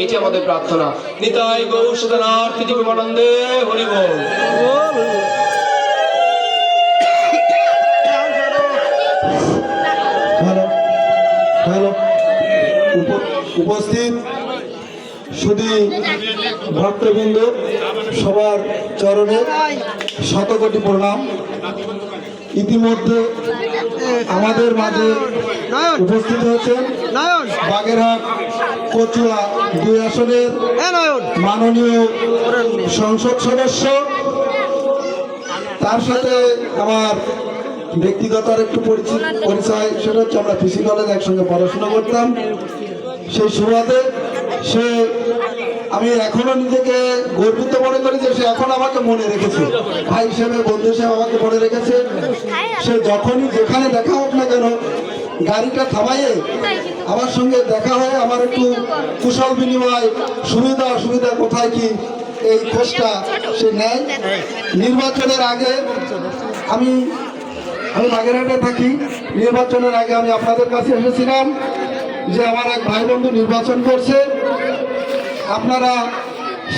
এটি আমাদের প্রার্থনা। নিতাই গৌর সুতনার্থী জীবনানন্দে হরি বল। হ্যালো হ্যালো উপস্থিত শুধু ভক্তবৃন্দ সবার চরণে শতকোটি প্রণাম। ইতিমধ্যে আমাদের মাঝে উপস্থিত হয়েছেন বাগেরহাট কচুয়া 2 আসনের মাননীয় সংসদ সদস্য, তার সাথে আমার ব্যক্তিগত আর একটু পরিচয়। সেটা হচ্ছে আমরা পিসি কলেজ একসঙ্গে পড়াশোনা করতাম। সেই সুবাদে সে আমি এখনো নিজেকে গর্বিত মনে করি যে সে এখন আমাকে মনে রেখেছে, ভাই হিসেবে বন্ধু হিসেবে আমাকে মনে রেখেছে। সে যখনই যেখানে দেখা হোক না কেন গাড়িটা থামাইয়ে আমার সঙ্গে দেখা হয়, আমার একটু কুশল বিনিময়, সুবিধা অসুবিধা কোথায় কি এই খোঁজটা সে নেয়। নির্বাচনের আগে আমি বাগেরহাটে থাকি। নির্বাচনের আগে আমি আপনাদের কাছে এসেছিলাম যে আমার এক ভাই বন্ধু নির্বাচন করছে, আপনারা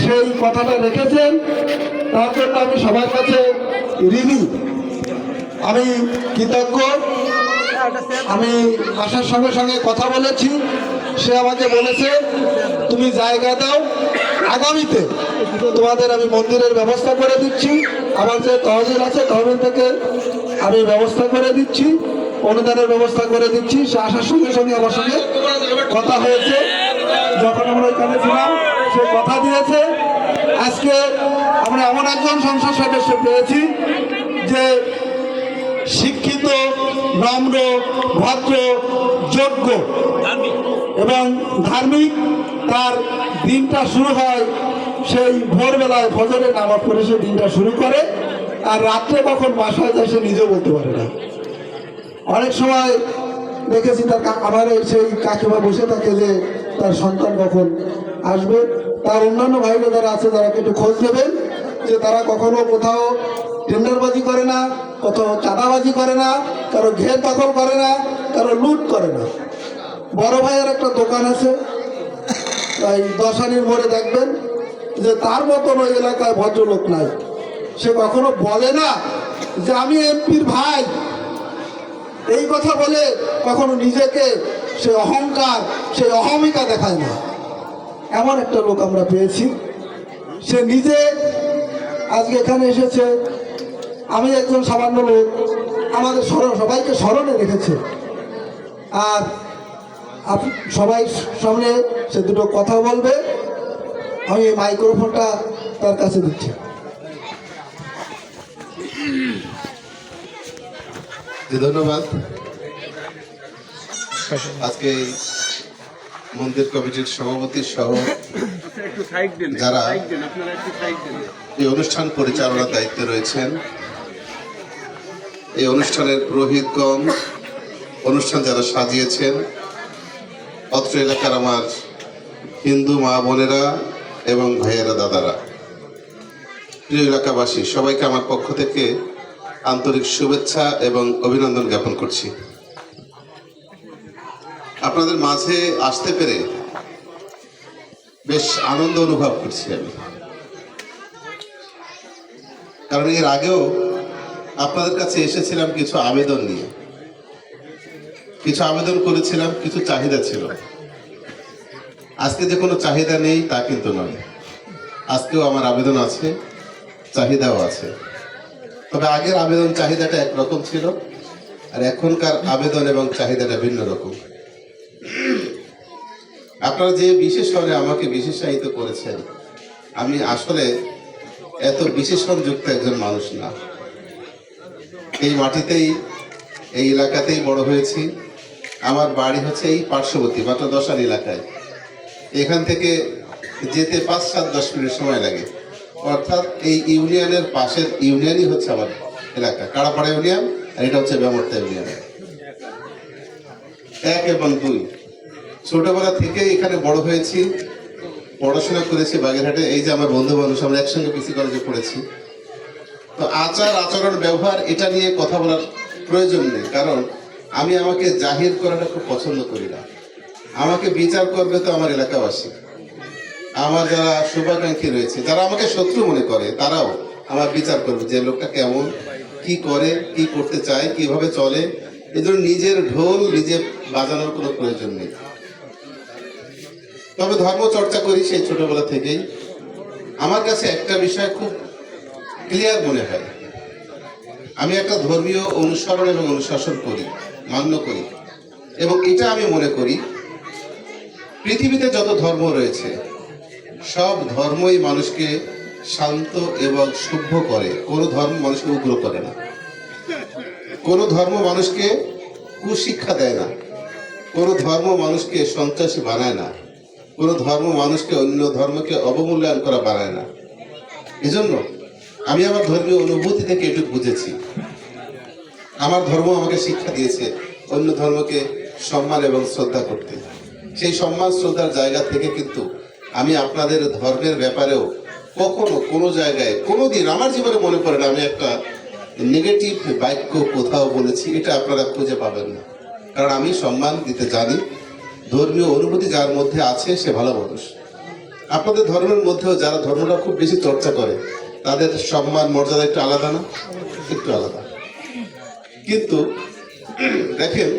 সেই কথাটা রেখেছেন, তার জন্য আমি সবার কাছে ঋণী, আমি কৃতজ্ঞ। আমি আসার সঙ্গে সঙ্গে কথা বলেছি, সে আমাকে বলেছে তুমি জায়গা দাও, আগামীতে তোমাদের আমি মন্দিরের ব্যবস্থা করে দিচ্ছি, আমার যে তহবিল আছে তহবিল থেকে আমি ব্যবস্থা করে দিচ্ছি, অনুদানের ব্যবস্থা করে দিচ্ছি। সে আসার সঙ্গে সঙ্গে আমার সঙ্গে কথা হয়েছে, যখন আমরা ওইখানে ছিলাম সে কথা দিয়েছে। আজকে আমরা এমন একজন সংসদ সদস্য পেয়েছি যে শিক্ষিত, নম্র, ভদ্র, যোগ্য এবং ধার্মিক। তার দিনটা শুরু হয় সেই ভোরবেলায় ফজরের নামাজ পড়ে সে দিনটা শুরু করে, আর রাত্রে কখন বাসায় যায় সে নিজেও বলতে পারে না। অনেক সময় দেখেছি তার আমার সেই কাকিমা বসে থাকে যে তার সন্তান কখন আসবে। তার অন্যান্য ভাইরা যারা আছে তারা একটু খোঁজ নেবেন যে তারা কখনো কোথাও টেন্ডারবাজি করে না, কোথাও চাঁদাবাজি করে না, কারো ঘের দখল করে না, কারো লুট করে না। বড় ভাইয়ের একটা দোকান আছে, তাই দশানির মোড়ে দেখবেন যে তার মতন ওই এলাকায় ভদ্রলোক নাই। সে কখনো বলে না যে আমি এমপির ভাই, এই কথা বলে কখনো নিজেকে সে অহংকার, সেই অহমিকা দেখায় না। এমন একটা লোক আমরা পেয়েছি, সে নিজে আজকে এখানে এসেছে। আমি একজন সামান্য লোক, আমাদের সবাইকে স্মরণে রেখেছে। আর সবাই সামনে সে দুটো কথা বলবে, আমি এই মাইক্রোফোনটা তার কাছে দিচ্ছি। ধন্যবাদ। আজকে মন্দির কমিটির সভাপতি সহ যারা এই অনুষ্ঠান পরিচালনার দায়িত্বে রয়েছেন, এই অনুষ্ঠানের পুরোহিতগণ, অনুষ্ঠান যারা সাজিয়েছেন, অত্র এলাকার আমার হিন্দু মা বোনেরা এবং ভাইয়েরা, দাদারা, প্রিয় এলাকাবাসী, সবাইকে আমার পক্ষ থেকে আন্তরিক শুভেচ্ছা এবং অভিনন্দন জ্ঞাপন করছি। আপনাদের মাঝে আসতে পেরে বেশ আনন্দ অনুভব করছি আমি, কারণ এর আগেও আপনাদের কাছে এসেছিলাম কিছু আবেদন নিয়ে, কিছু আবেদন করেছিলাম, কিছু চাহিদা ছিল। আজকে যে কোনো চাহিদা নেই তা কিন্তু নয়, আজকেও আমার আবেদন আছে, চাহিদাও আছে। তবে আগের আবেদন চাহিদাটা একরকম ছিল, আর এখনকার আবেদন এবং চাহিদাটা ভিন্ন রকম। আপনারা যে বিশেষণে আমাকে বিশেষায়িত করেছেন, আমি আসলে এত বিশেষণযুক্ত একজন মানুষ না। এই মাটিতেই, এই এলাকাতেই বড় হয়েছি। আমার বাড়ি হচ্ছে এই পার্শ্ববর্তী মাত্র 10 এলাকায়। এখান থেকে যেতে 5-7-10 মিনিট সময় লাগে। অর্থাৎ এই ইউনিয়নের পাশের ইউনিয়নই হচ্ছে আমার এলাকা, কাড়াপাড়া ইউনিয়ন, আর এটা হচ্ছে ব্যামর্তা ইউনিয়ন। 1 এবং 2 ছোটবেলা থেকে এখানে বড় হয়েছি, পড়াশোনা করেছি বাগেরহাটে। এই যে আমার বন্ধু বান্ধব, আমরা একসঙ্গে পিসি কলেজে পড়েছি। তো আচার আচরণ ব্যবহার এটা নিয়ে কথা বলার প্রয়োজন নেই, কারণ আমি আমাকে জাহির করাটা খুব পছন্দ করি না। আমাকে বিচার করবে তো আমার এলাকাবাসী, আমার যারা শুভাকাঙ্ক্ষী রয়েছে, যারা আমাকে শত্রু মনে করে, তারাও আমার বিচার করবে যে লোকটা কেমন, কি করে, কি করতে চায়, কিভাবে চলে। এজন্য নিজের ঢোল নিজে বাজানোর কোনো প্রয়োজন নেই। তবে ধর্ম চর্চা করি সেই ছোটবেলা থেকেই। আমার কাছে একটা বিষয় খুব ক্লিয়ার মনে হয়, আমি একটা ধর্মীয় অনুসরণ এবং অনুশাসন করি, মান্য করি, এবং এটা আমি মনে করি পৃথিবীতে যত ধর্ম রয়েছে সব ধর্মই মানুষকে শান্ত এবং সভ্য করে। কোনো ধর্ম মানুষকে উগ্র করে না, কোনো ধর্ম মানুষকে কুশিক্ষা দেয় না, কোনো ধর্ম মানুষকে সন্ত্রাসী বানায় না, কোনো ধর্ম মানুষকে অন্য ধর্মকে অবমূল্যায়ন করা বানায় না। এজন্য আমি আমার ধর্মীয় অনুভূতি থেকে এটুকু বুঝেছি, আমার ধর্ম আমাকে শিক্ষা দিয়েছে অন্য ধর্মকে সম্মান এবং শ্রদ্ধা করতে। সেই সম্মান শ্রদ্ধার জায়গা থেকে কিন্তু আমি আপনাদের ধর্মের ব্যাপারেও কখনো কোনো জায়গায় কোনোদিন আমার জীবনে মনে পড়ে না আমি একটা নেগেটিভ বাক্য কোথাও বলেছি। এটা আপনারা খুঁজে পাবেন না, কারণ আমি সম্মান দিতে জানি। ধর্মীয় অনুভূতি যার মধ্যে আছে সে ভালো মানুষ। আপনাদের ধর্মের মধ্যেও যারা ধর্মটা খুব বেশি চর্চা করে তাদের সম্মান মর্যাদা একটু আলাদা না? একটু আলাদা। কিন্তু দেখেন,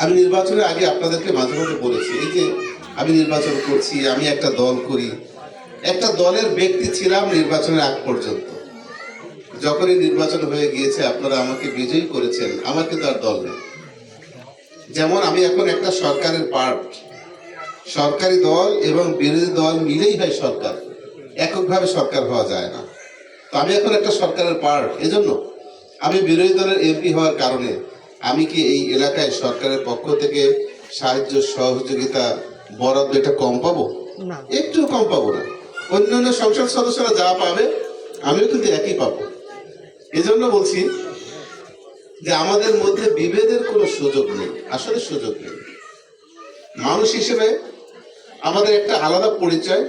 আমি নির্বাচনের আগে আপনাদেরকে মাঝে মাঝে বলেছি, এই যে আমি নির্বাচন করছি, আমি একটা দল করি, একটা দলের ব্যক্তি ছিলাম নির্বাচনের আগ পর্যন্ত। যখনই নির্বাচন হয়ে গিয়েছে আপনারা আমাকে বিজয়ী করেছেন, আমার কিন্তু আর দল নেই। যেমন আমি এখন একটা সরকারের পার্ট, সরকারি দল এবং বিরোধী দল মিলেই হয় সরকার, এককভাবে সরকার হওয়া যায় না। তো আমি এখন একটা সরকারের পার্ট, এজন্য আমি বিরোধী দলের এমপি হওয়ার কারণে আমি কি এই এলাকায় সরকারের পক্ষ থেকে সাহায্য সহযোগিতা বরাদ্দ এটা কম পাবো? একটু কম পাবো না। অন্যান্য সংসদ সদস্যরা যা পাবে আমিও কিন্তু একই পাবো। এজন্য বলছি যে আমাদের মধ্যে বিভেদের কোনো সুযোগ নেই, আসলে সুযোগ নেই। মানুষ হিসেবে আমাদের একটা আলাদা পরিচয়,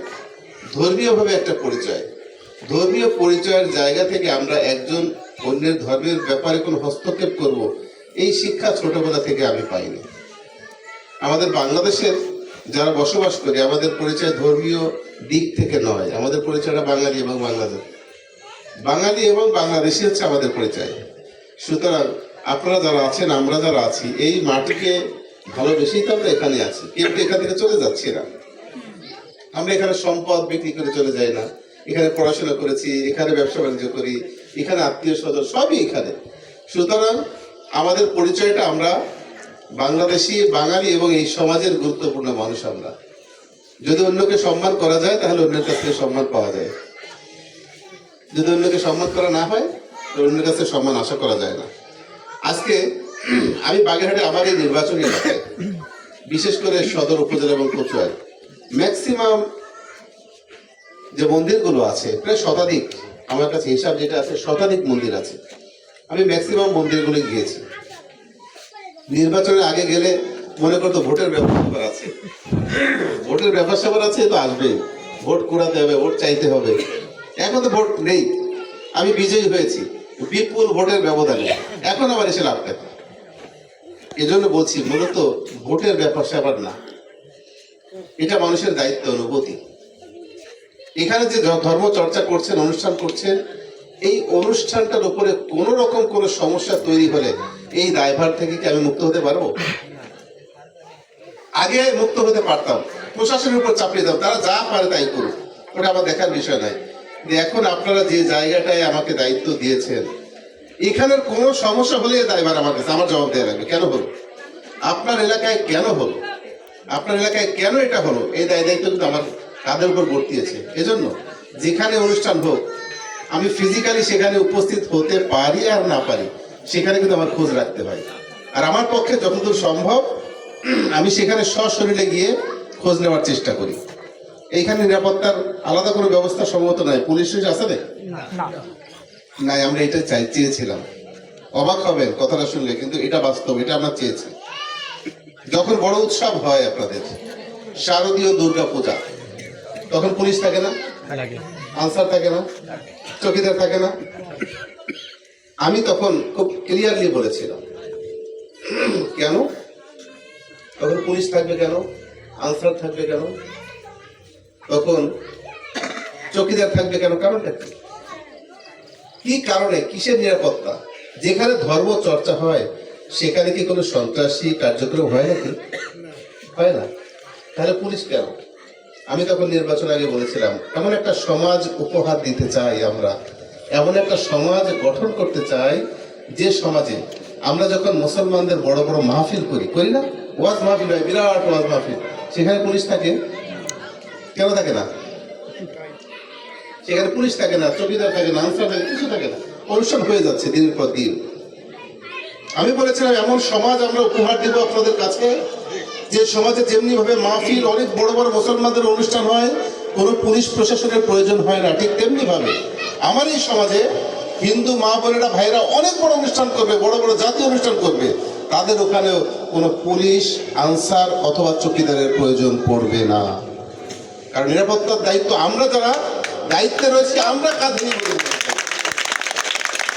ধর্মীয়ভাবে একটা পরিচয়। ধর্মীয় পরিচয়ের জায়গা থেকে আমরা একজন অন্যের ধর্মের ব্যাপারে কোনো হস্তক্ষেপ করব, এই শিক্ষা ছোটবেলা থেকে আমি পাইনি। আমাদের বাংলাদেশের যারা বসবাস করি আমাদের পরিচয় ধর্মীয় দিক থেকে নয়, আমাদের পরিচয়টা বাঙালি এবং বাংলাদেশ, বাঙালি এবং বাংলাদেশি হচ্ছে আমাদের পরিচয়। সুতরাং আপনারা যারা আছেন, আমরা যারা আছি, এই মাটিকে ভালোবেসেই তো আমরা এখানে আছি। কিন্তু এখান থেকে চলে যাচ্ছি না, আমরা এখানে সম্পদ বিক্রি করে চলে যাই না। এখানে পড়াশোনা করেছি, এখানে ব্যবসা বাণিজ্য করি, এখানে আত্মীয় স্বজন সবই এখানে। সুতরাং আমাদের পরিচয়টা আমরা বাংলাদেশি, বাঙালি এবং এই সমাজের গুরুত্বপূর্ণ মানুষ আমরা। যদি অন্যকে সম্মান করা যায় তাহলে অন্যের কাছ থেকে সম্মান পাওয়া যায়, যদি অন্যকে সম্মান করা না হয় তাহলে অন্যের কাছে সম্মান আশা করা যায় না। আজকে আমি বাগেরহাটে আমার এই নির্বাচনী এলাকায়, বিশেষ করে সদর উপজেলা এবং কচুয়ায় ম্যাক্সিমাম যে মন্দিরগুলো আছে প্রায় শতাধিক, আমার কাছে হিসাব যেটা আছে শতাধিক মন্দির আছে। আমি ম্যাক্সিমাম মন্দিরগুলো গিয়েছি। নির্বাচনের আগে গেলে মনে করতো ভোটের ব্যাপার আছে, ভোটের ব্যাপার স্যাপার আছে, তো আসবেই, ভোট কুড়াতে হবে, ভোট চাইতে হবে। এখন তো ভোট নেই, আমি বিজয়ী হয়েছি বিপুল ভোটের ব্যবধানে, এখন আবার এসে লাভ পেত। এজন্য বলছি মূলত ভোটের ব্যাপার স্যাপার না, এটা মানুষের দায়িত্ব, অনুভূতি। এখানে যে ধর্ম চর্চা করছেন, অনুষ্ঠান করছেন, এই অনুষ্ঠানটার উপরে কোনো রকম কোনো সমস্যা তৈরি হলে এই দায়ভার থেকে কি আমি মুক্ত হতে পারবো? আগে মুক্ত হতে পারতাম, প্রশাসনের উপর চাপিয়ে দাও, তারা যা পারে তাই করুক, ওটা আমার দেখার বিষয় নয়। এখন আপনারা যে জায়গাটায় আমাকে দায়িত্ব দিয়েছেন, এখানের কোনো সমস্যা হলে দায়ভার আমার কাছে, আমার জবাব দেওয়া লাগবে। কেন হলো, আপনার এলাকায় কেন হলো, আপনার এলাকায় কেন এটা হলো, এই দায়িত্ব কিন্তু আমার কাদের উপর বর্তিয়েছে। এজন্য যেখানে অনুষ্ঠান হোক আমি ফিজিক্যালি সেখানে উপস্থিত হতে পারি আর না পারি, সেখানে কিন্তু আমার খোঁজ রাখতে হয়। আর আমার পক্ষে যতদূর সম্ভব আমি সেখানে সশরীরে গিয়ে খোঁজ নেওয়ার চেষ্টা করি। এইখানে নিরাপত্তার আলাদা কোনো ব্যবস্থা সম্ভবত নাই, পুলিশ আছে নাই, আমরা এটা চেয়েছিলাম। অবাক হবেন কথাটা শুনলে, কিন্তু এটা বাস্তব, এটা আমরা চেয়েছি। যখন বড় উৎসব হয় আপনাদের, শারদীয় দুর্গা পূজা, তখন পুলিশ থাকে না, আনসার থাকে না, চৌকিদার থাকে না। আমি তখন খুব ক্লিয়ারলি বলেছিলাম, কেন তখন পুলিশ থাকবে, কেন আনসার থাকবে, কেন? তখন চৌকিদার থাকবে কেন? কারণটা কি কারণে? কিসের নিরাপত্তা? যেখানে ধর্ম চর্চা হয় সেখানে কি কোনো সন্ত্রাসী কার্যক্রম হয় নাকি? হয় না। তাহলে পুলিশ কেন? আমি তখন নির্বাচন আগে বলেছিলাম, এমন একটা সমাজ উপহার দিতে চাই আমরা, এমন একটা সমাজ গঠন করতে চাই যে সমাজে আমরা যখন মুসলমানদের বড় বড় মাহফিল করি না, ওয়াজ মাহফিল হয়, বিরাট ওয়াজ মাহফিল, সেখানে পুলিশ থাকে কেন? থাকে না। সেখানে পুলিশ থাকে না, চৌকিদার থাকে না, আনসার থাকে, কিছু থাকে না, অনুষ্ঠান হয়ে যাচ্ছে দিনের পর দিন। আমি বলেছিলাম এমন সমাজ আমরা উপহার দিব আপনাদের কাছে, যে সমাজে যেমনি ভাবে মাহফিল, অনেক বড় বড় মুসলমানদের অনুষ্ঠান হয়, কোনো পুলিশ প্রশাসনের প্রয়োজন হয় না, ঠিক তেমনি ভাবে আমার এই সমাজে হিন্দু মা বোনেরা ভাইরা অনেক বড় অনুষ্ঠান করবে, বড় বড় জাতীয় অনুষ্ঠান করবে, তাদের ওখানেও কোনো পুলিশ, আনসার অথবা চৌকিদারের প্রয়োজন পড়বে না। কারণ নিরাপত্তার দায়িত্ব আমরা যারা দায়িত্বে রয়েছে আমরা কাঁধে নিয়ে বলবো।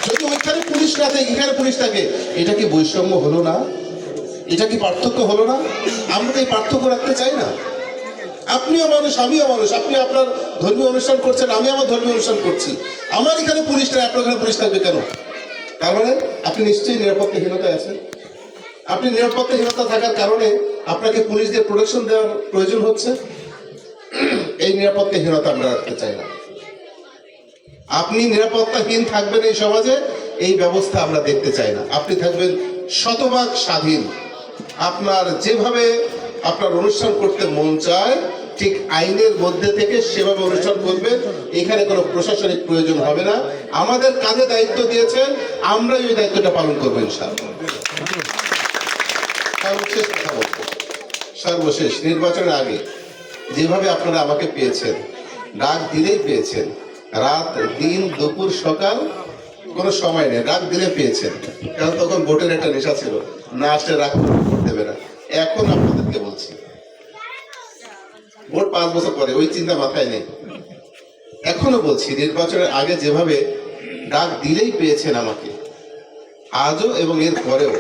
যদি ওইখানে পুলিশ না থাকে, এখানে পুলিশ থাকে, এটা কি বৈষম্য হলো না? এটা কি পার্থক্য হলো না? আমরা তো এই পার্থক্য রাখতে চাই না। আপনিও মানুষ, আমিও মানুষ। আপনি আপনার ধর্মীয় অনুষ্ঠান করছেন, আমি আমার ধর্মীয় অনুষ্ঠান করছি। আমার এখানে পুলিশ নেই, আপনার এখানে পুলিশ থাকবে কেন? তার মানে আপনি নিশ্চয়ই নিরাপত্তাহীনতায় আছেন। আপনি নিরাপত্তাহীনতা থাকার কারণে আপনাকে পুলিশদের প্রোটেকশন দেওয়ার প্রয়োজন হচ্ছে। এই নিরাপত্তাহীনতা আমরা রাখতে চাই না। আপনি নিরাপত্তাহীন থাকবেন এই সমাজে, এই ব্যবস্থা আমরা দেখতে চাই না। আপনি থাকবেন শতভাগ স্বাধীন, আপনার যেভাবে আপনার অনুষ্ঠান করতে মন চায় ঠিক আইনের মধ্যে থেকে সেভাবে অনুষ্ঠান করবেন। এখানে কোনো প্রশাসনিক প্রয়োজন হবে না। আমাদের কাঁধে দায়িত্ব দিয়েছেন, আমরা এই দায়িত্বটা পালন করবো ইনশাআল্লাহ। সর্বশেষ কথা বলবো, সর্বশেষ নির্বাচনের আগে যেভাবে আপনারা আমাকে পেয়েছেন, ডাক দিলেই পেয়েছেন, রাত দিন দুপুর সকাল কোনো সময় নেই, ডাক দিলে পেয়েছেন। কারণ তখন ভোটের একটা নেশা ছিল, না আসলে রাগ ভোট দেবে না। এখন আপনাদেরকে বলছি, ভোট 5 বছর পরে, ওই চিন্তা মাথায় নেই। এখনো বলছি, নির্বাচনের আগে যেভাবে ডাক দিলেই পেয়েছেন আমাকে, আজও এবং এর পরেও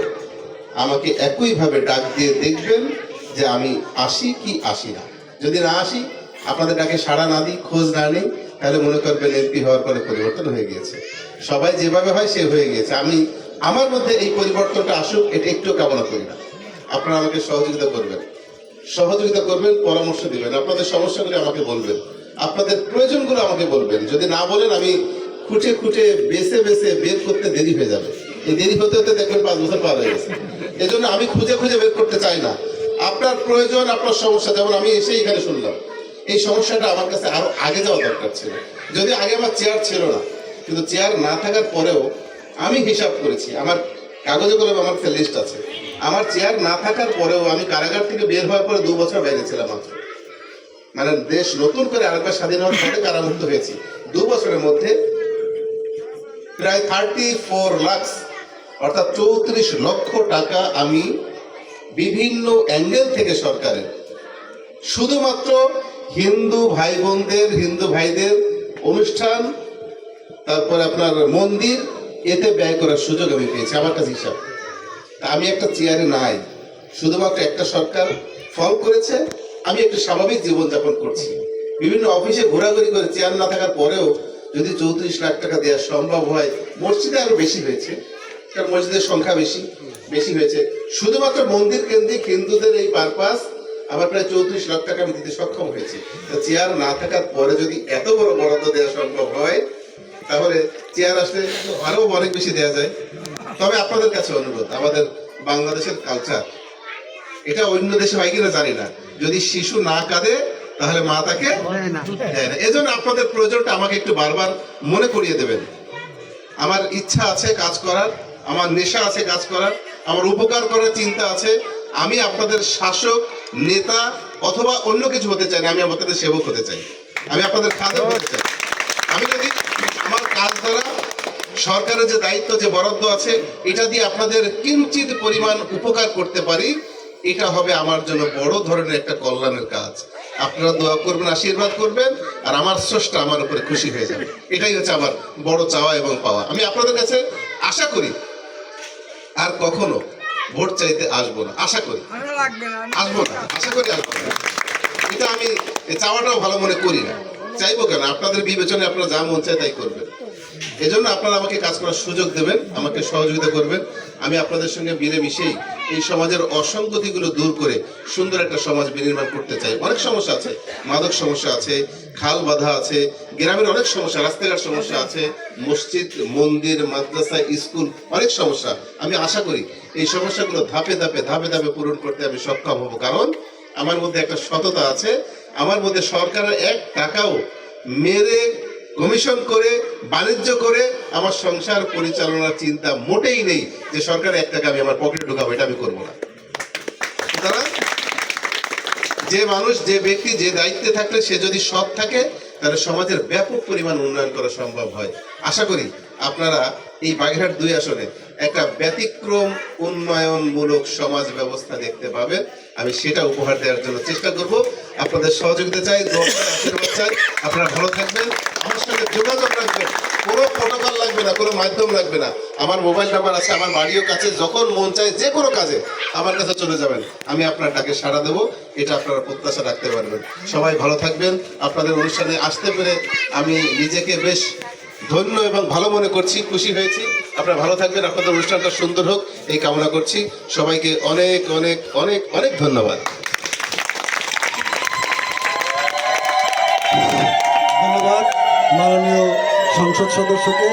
আমাকে একইভাবে ডাক দিয়ে দেখবেন যে আমি আসি কি আসি না। যদি না আসি, আপনাদের ডাকে সাড়া না দিই, খোঁজ না নেই, তাহলে মনে করবেন এমপি হওয়ার পরে পরিবর্তন হয়ে গিয়েছে। সবাই যেভাবে হয় সে হয়ে গিয়েছে। আমি আমার মধ্যে এই পরিবর্তনটা আসুক, এটা একটু কামনা করি না। আপনারা আমাকে সহযোগিতা করবেন, পরামর্শ দিবেন, আপনাদের সমস্যাগুলো আমাকে বলবেন, আপনাদের প্রয়োজনগুলো আমাকে বলবেন। যদি না বলেন, আমি খুঁটে খুঁটে বেছে বেছে বের করতে দেরি হয়ে যাবে। এই দেরি হতে হতে দেখবেন 5 বছর পার হয়ে গেছে। এই জন্য আমি খুঁজে খুঁজে বের করতে চাই না। আপনার প্রয়োজন, আপনার সমস্যা, যেমন আমি এসে এখানে শুনলাম, এই সমস্যাটা আমার কাছে আরো আগে যাওয়া দরকার ছিল। যদি আগে আমার চেয়ার ছিল না, কিন্তু চেয়ার না থাকার পরেও আমি হিসাব করেছি, আমার কাগজে কলমে আমার লিস্ট আছে, আমার চেয়ার না থাকার পরেও আমি কারাগার থেকে বের হওয়ার পরে 2 বছর বাইরে ছিলাম মাত্র। মানে দেশ নতুন করে আরেকবার স্বাধীন হওয়ার পরে কারামুক্ত হয়েছি। 2 বছরের মধ্যে প্রায় 34 লাখ, অর্থাৎ 34 লক্ষ টাকা আমি বিভিন্ন অ্যাঙ্গেল থেকে সরকারের শুধুমাত্র হিন্দু ভাই বোনদের, হিন্দু ভাইদের অনুষ্ঠান, তারপরে আপনার মন্দির, এতে ব্যয় করার সুযোগ আমি পেয়েছি। আমার কাছে হিসাব, আমি একটা চেয়ারে নাই, শুধুমাত্র একটা সরকার ফল করেছে, আমি একটা স্বাভাবিক জীবনযাপন করছি। বিভিন্ন অফিসে ঘোরাঘুরি করে চেয়ার না থাকার পরেও যদি 34 লাখ টাকা দেওয়া সম্ভব হয়, মসজিদে আরো বেশি হয়েছে, কারণ মসজিদের সংখ্যা বেশি হয়েছে। শুধুমাত্র মন্দির কেন্দ্রিক হিন্দুদের এই পারপাস আমার প্রায় 34 লাখ টাকা আমি দিতে সক্ষম হয়েছি। চেয়ার না থাকার পরে যদি এত বড় বরাদ্দ দেওয়া সম্ভব হয়, তাহলে চেয়ার আসলে আরো অনেক বেশি দেওয়া যায়। তবে আপনাদের কাছে অনুরোধ, আমাদের বাংলাদেশের কালচার, এটা অন্য দেশে হয় কিনা জানি না, যদি শিশু না কাঁদে তাহলে মা তাকে দেয় না। এজন্য আপনাদের প্রয়োজনটা আমাকে একটু বারবার মনে করিয়ে দেবেন। আমার ইচ্ছা আছে কাজ করার, আমার নেশা আছে কাজ করার, আমার উপকার করার চিন্তা আছে। আমি আপনাদের শাসক, নেতা অথবা অন্য কিছু হতে চাই না, আমি আপনাদের সেবক হতে চাই, আমি আপনাদের খাদেম হতে চাই। আমি যদি আমার কাজ দ্বারা সরকারের যে দায়িত্ব, যে বরাদ্দ আছে, এটা দিয়ে আপনাদের কিঞ্চিত পরিমাণ উপকার করতে পারি, এটা হবে আমার জন্য বড় ধরনের একটা কল্যাণের কাজ। আপনারা দোয়া করবেন, আশীর্বাদ করবেন, আর আমার স্রষ্টা আমার উপরে খুশি হয়ে যাবে। এটাই হচ্ছে আমার বড় চাওয়া এবং পাওয়া। আমি আপনাদের কাছে আশা করি আর কখনো ভোট চাইতে আসবো না, আশা করি আসবো না, আশা করি আসবো না। এটা আমি চাওয়াটাও ভালো মনে করি না। চাইবো কেন? আপনাদের বিবেচনায় আপনারা যা মন চায় তাই করবেন। এজন্য আপনারা আমাকে কাজ করার সুযোগ দেবেন, আমাকে সহযোগিতা করবেন। আমি আপনাদের সঙ্গে মিলেমিশেই এই সমাজের অসঙ্গতিগুলো দূর করে সুন্দর একটা সমাজ বিনির্মাণ করতে চাই। অনেক সমস্যা আছে, মাদক সমস্যা আছে, খাল বাঁধা আছে, গ্রামের অনেক সমস্যা, রাস্তাঘাট সমস্যা আছে, মসজিদ, মন্দির, মাদ্রাসা, স্কুল, অনেক সমস্যা। আমি আশা করি এই সমস্যাগুলো ধাপে ধাপে ধাপে ধাপে পূরণ করতে আমি সক্ষম হব, কারণ আমার মধ্যে একটা সততা আছে। আমার মধ্যে সরকারের এক টাকাও মেরে কমিশন করে বাণিজ্য করে আমার সংসার পরিচালনার চিন্তা মোটেই নেই যে সরকার এক টাকা আমি আমার পকেটে ঢুকাবো, এটা আমি করবো না। সুতরাং যে মানুষ, যে ব্যক্তি যে দায়িত্বে থাকলে সে যদি সৎ থাকে তাহলে সমাজের ব্যাপক পরিমাণ উন্নয়ন করা সম্ভব হয়। আশা করি আপনারা এই বাগেরহাট 2 আসনে একটা ব্যতিক্রম উন্নয়নমূলক সমাজ ব্যবস্থা দেখতে পাবেন। আমি সেটা উপহার দেওয়ার জন্য চেষ্টা করব। আপনাদের সহযোগিতা চাই, দোয়া চাই, আশীর্বাদ চাই। আপনারা ভালো থাকবেন, আমার সঙ্গে যোগাযোগ রাখবেন। কোনো প্রোটোকল লাগবে না, কোনো মাধ্যম লাগবে না। আমার মোবাইল নাম্বার আছে, আমার বাড়িও কাছে। যখন মন চায় যে কোনো কাজে আমার কাছে চলে যাবেন, আমি আপনার ডাকে সাড়া দেবো। এটা আপনারা প্রত্যাশা রাখতে পারবেন। সবাই ভালো থাকবেন। আপনাদের অনুষ্ঠানে আসতে পেরে আমি নিজেকে বেশ ধন্য এবং ভালো মনে করছি, খুশি হয়েছি। আপনারা ভালো থাকবেন, আপনাদের অনুষ্ঠানটা সুন্দর হোক এই কামনা করছি। সবাইকে অনেক অনেক অনেক অনেক ধন্যবাদ। ধন্যবাদ মাননীয় সংসদ সদস্যকে।